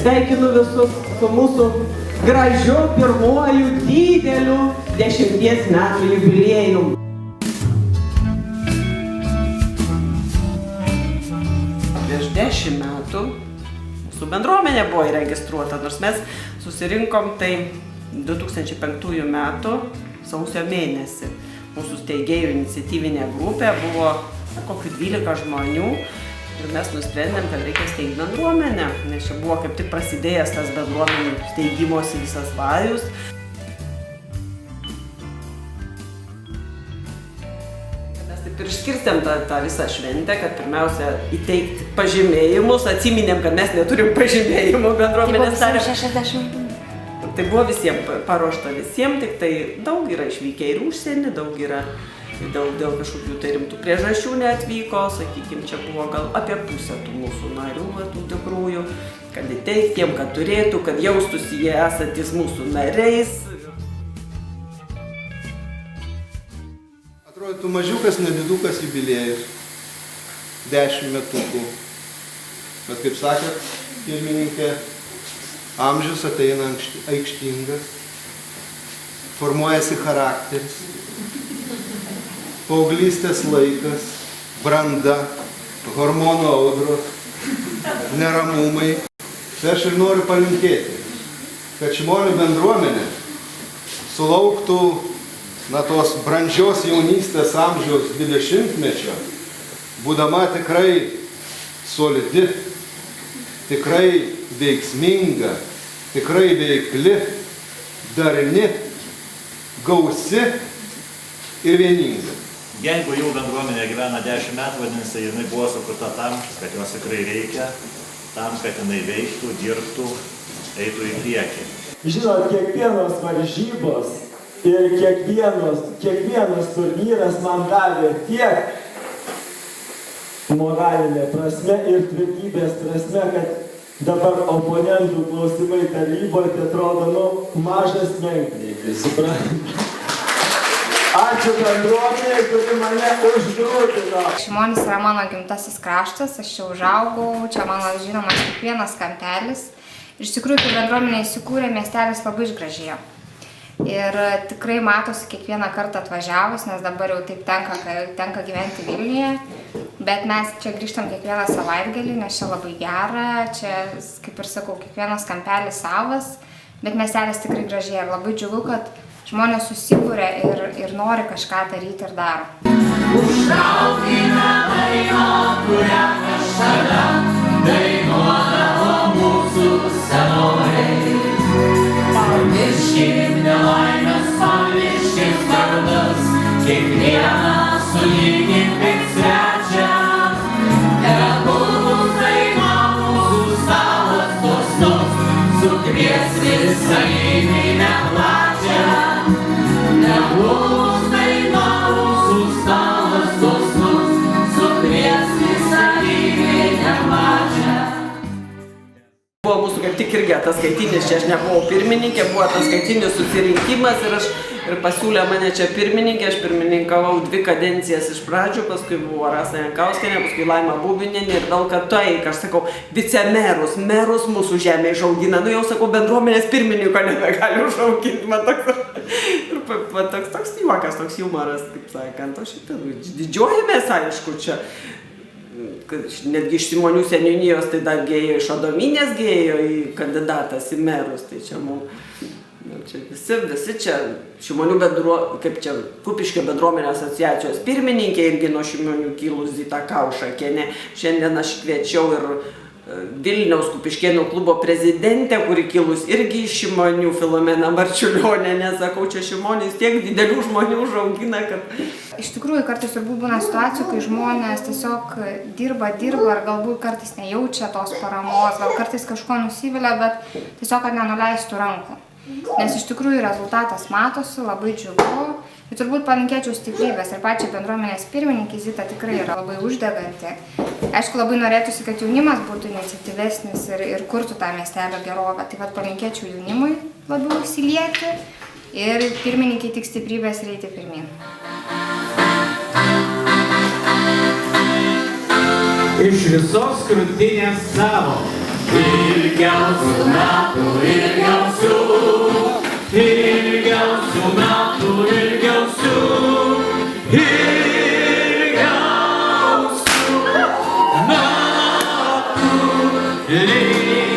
sveikinu visus su mūsų gražiu pirmuoju dideliu 10 metų jubiliejum. Prieš 10 metų mūsų bendruomenė buvo įregistruota, nors mes susirinkom tai 2005 metų sausio mėnesį. Mūsų steigėjų iniciatyvinė grupė buvo kokių 12 žmonių ir mes nusprendėm, kad reikia steigti bendruomenę, nes čia buvo kaip tik prasidėjęs tas bendruomenių steigimosi visas vajus. Mes taip ir išskirstėm tą visą šventę, kad pirmiausia įteikti pažymėjimus, atsiminėm, kad mes neturim pažymėjimų bendruomenės narių. Tai buvo 60. Tai buvo visiems paruošta visiems, tik tai daug yra išvykę ir užsienį, daug yra dėl kažkokių tai rimtų priežasčių neatvyko, sakykime, čia buvo gal apie pusę tų mūsų narių, tų tikrųjų, kad įteiktiem, kad turėtų, kad jaustųsi jie esantis mūsų nariais. Atrodytų mažiukas, nedidukas jubiliejus, 10 metukų, bet kaip sakėt, pirmininkė, amžius ateina aikštingas, formuojasi charakteris, paauglystės laikas, branda, hormonų audros, neramumai. Tai aš ir noriu palinkėti, kad Šimonių bendruomenė sulauktų tos brandžios jaunystės amžiaus 20-mečio, būdama tikrai solidi, tikrai veiksminga, tikrai veikli, darni, gausi ir vieninga. Jeigu jau bendruomenė gyvena 10 metų, vadinasi, jinai buvo sukurta tam, kad jos tikrai reikia, tam, kad jinai veiktų, dirbtų, eitų į priekį. Žinot, kiekvienos varžybos ir kiekvienas turnyras man davė tiek moralinė prasme ir tvirtybės prasme, kad dabar oponentų klausimai taryboje tai atrodo, mažas menkniekis, suprantate. Ačiū bendruomenei, kuri mane užgrūdino. Šimonis yra mano gimtasis kraštas, aš čia užaugau, čia mano žinomas kiekvienas kampelis. Ir iš tikrųjų, kai bendruomenė įsikūrė, miestelis labai išgražėjo. Ir tikrai matosi kiekvieną kartą atvažiavus, nes dabar jau taip tenka gyventi Vilniuje. Bet mes čia grįžtam kiekvieną savaitgalį, nes čia labai gera, čia, kaip ir sakau, kiekvienas kampelis savas, bet miestelis tikrai gražėja ir labai džiugu, kad žmonės susibūrė ir nori kažką daryti ir daro. Užtraukime dainą, kurią kažkada dainuodavo mūsų senoliai. Pamirškim nelaimės, pamirškim skardas, kiekvieną sulygink kaip svečią. Tegul daina mūsų stalas dosnus, sukvies visą giminę plačią. Tegul daina mūsų stalas dosnus, sukvies visą giminę plačią. Buvo mūsų kaip tik irgi ataskaitinis, čia aš nebuvau pirmininkė, buvo ataskaitinis susirinkimas ir pasiūlė mane čia pirmininkė, aš pirmininkavau 2 kadencijas iš pradžių, paskui buvo Rasa Jankauskienė, paskui Laima Bubinienė ir daug kad tu eik, aš sakau, vicemerus, merus mūsų žemė išaugina, jau sakau, bendruomenės pirmininko nebegali užauginti, man toks juokas, toks humoras, kaip sakant, o šitą didžiuojamės, aišku, čia. Netgi iš Simonių seniūnijos tai dar gėjo, iš Adominės gėjo į kandidatas į merus, tai čia visi čia Šimonių Kupiškio bendruomenės asociacijos pirmininkė irgi nuo Šimonių kilus Zita Kaušakienė. Šiandien aš kviečiau ir Vilniaus Kupiškėnų klubo prezidentę, kuri kilus irgi iš Šimonių, Filomena Marčiulionienė, sakau, čia Šimonis tiek didelių žmonių užaugina, kad... Iš tikrųjų, kartais turbūt būna situacijų, kai žmonės tiesiog dirba ir galbūt kartais nejaučia tos paramos, gal kartais kažko nusivilia, bet tiesiog, kad nenuleistų rankų. Nes iš tikrųjų rezultatas matosi, labai džiugu. Ir turbūt palinkėčiau stiprybės ir pačiai bendruomenės pirmininkė Zita tikrai yra labai uždeganti. Aišku, labai norėtųsi, kad jaunimas būtų iniciatyvesnis ir kurtų tą miestelio gerovę. Taip pat palinkėčiau jaunimui labiau įsilieti ir pirmininkai tik stiprybės ir eiti pirmin. Iš visos krūtinės savo Ilgiausių metų, ilgiausių, ilgiausių metų, ilgiausių, ilgiausių metų, ilgiausių.